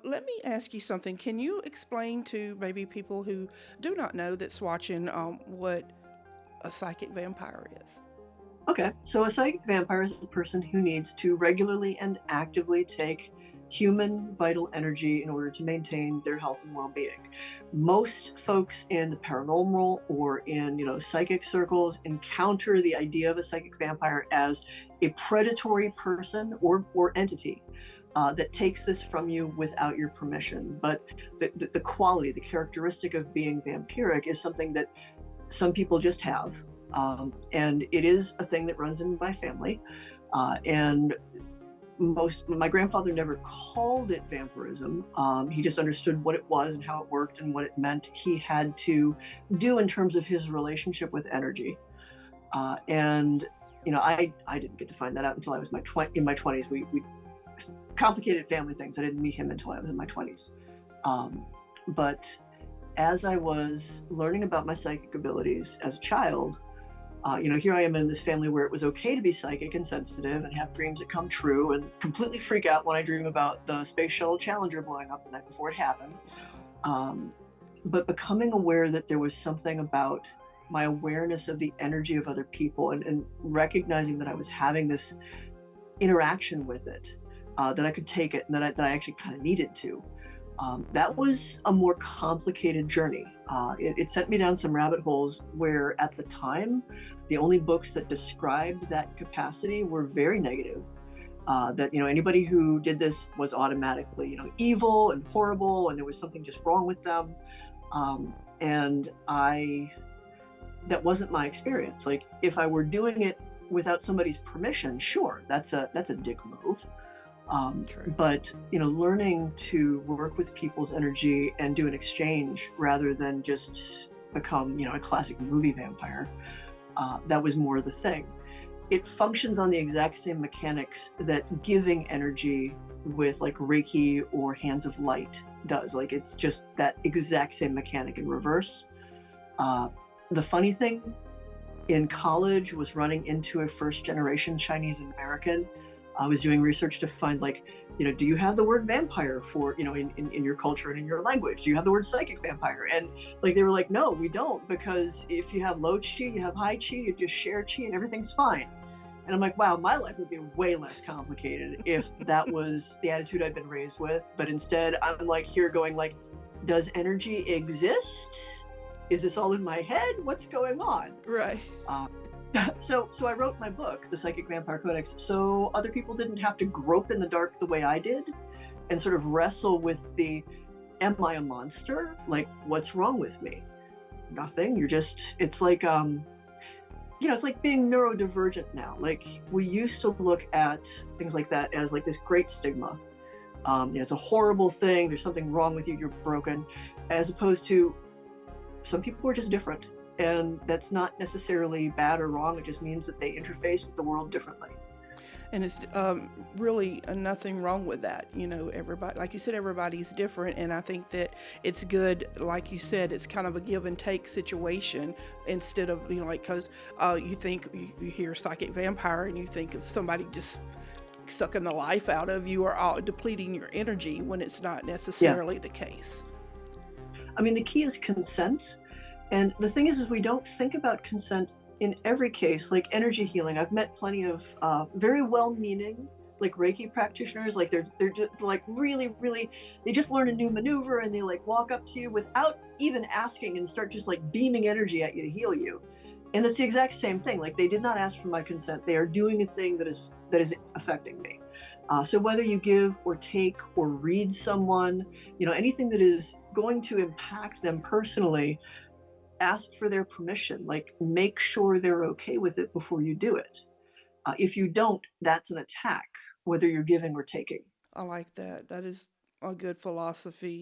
Let me ask you something. Can you explain to maybe people who do not know that's watching what a psychic vampire is? Okay, so a psychic vampire is a person who needs to regularly and actively take human vital energy in order to maintain their health and well-being. Most folks in the paranormal or in, psychic circles encounter the idea of a psychic vampire as a predatory person or entity that takes this from you without your permission. But the quality, the characteristic of being vampiric is something that some people just have. And it is a thing that runs in my family. And my grandfather never called it vampirism. He just understood what it was and how it worked and what it meant he had to do in terms of his relationship with energy. And I didn't get to find that out until I was in my 20s. We complicated family things. I didn't meet him until I was in my 20s. But as I was learning about my psychic abilities as a child, here I am in this family where it was okay to be psychic and sensitive and have dreams that come true and completely freak out when I dream about the Space Shuttle Challenger blowing up the night before it happened. But becoming aware that there was something about my awareness of the energy of other people and recognizing that I was having this interaction with it, that I could take it and that I actually kind of needed to. That was a more complicated journey. It sent me down some rabbit holes where at the time, the only books that described that capacity were very negative. That, anybody who did this was automatically, evil and horrible, and there was something just wrong with them. And that wasn't my experience. Like, if I were doing it without somebody's permission, sure, that's a dick move. But learning to work with people's energy and do an exchange rather than just become a classic movie vampire, that was more the thing. It functions on the exact same mechanics that giving energy with like Reiki or Hands of Light does. Like, it's just that exact same mechanic in reverse. The funny thing in college was running into a first generation Chinese American. I was doing research to find, like, do you have the word vampire for, in your culture and in your language? Do you have the word psychic vampire? And like, they were like, no, we don't, because if you have low chi, you have high chi, you just share chi and everything's fine. And I'm like, wow, my life would be way less complicated if that was the attitude I'd been raised with. But instead, I'm like here going like, does energy exist? Is this all in my head? What's going on? Right. So I wrote my book, The Psychic Vampire Codex, so other people didn't have to grope in the dark the way I did and sort of wrestle with am I a monster? Like, what's wrong with me? Nothing. It's like, it's like being neurodivergent now. Like, we used to look at things like that as like this great stigma. It's a horrible thing. There's something wrong with you. You're broken. As opposed to some people are just different. And that's not necessarily bad or wrong. It just means that they interface with the world differently. And it's really nothing wrong with that. Everybody, like you said, everybody's different. And I think that it's good, like you said, it's kind of a give and take situation instead of, because you think you hear psychic vampire and you think of somebody just sucking the life out of you or depleting your energy when it's not necessarily the case. I mean, the key is consent. And the thing is we don't think about consent in every case. Like energy healing, I've met plenty of very well-meaning, like Reiki practitioners. Like they're just like really, they just learn a new maneuver and they like walk up to you without even asking and start just like beaming energy at you to heal you. And it's the exact same thing. Like, they did not ask for my consent. They are doing a thing that is affecting me. So whether you give or take or read someone, anything that is going to impact them personally, ask for their permission. Like, make sure they're okay with it before you do it. If you don't, that's an attack, whether you're giving or taking. I like that. That is a good philosophy.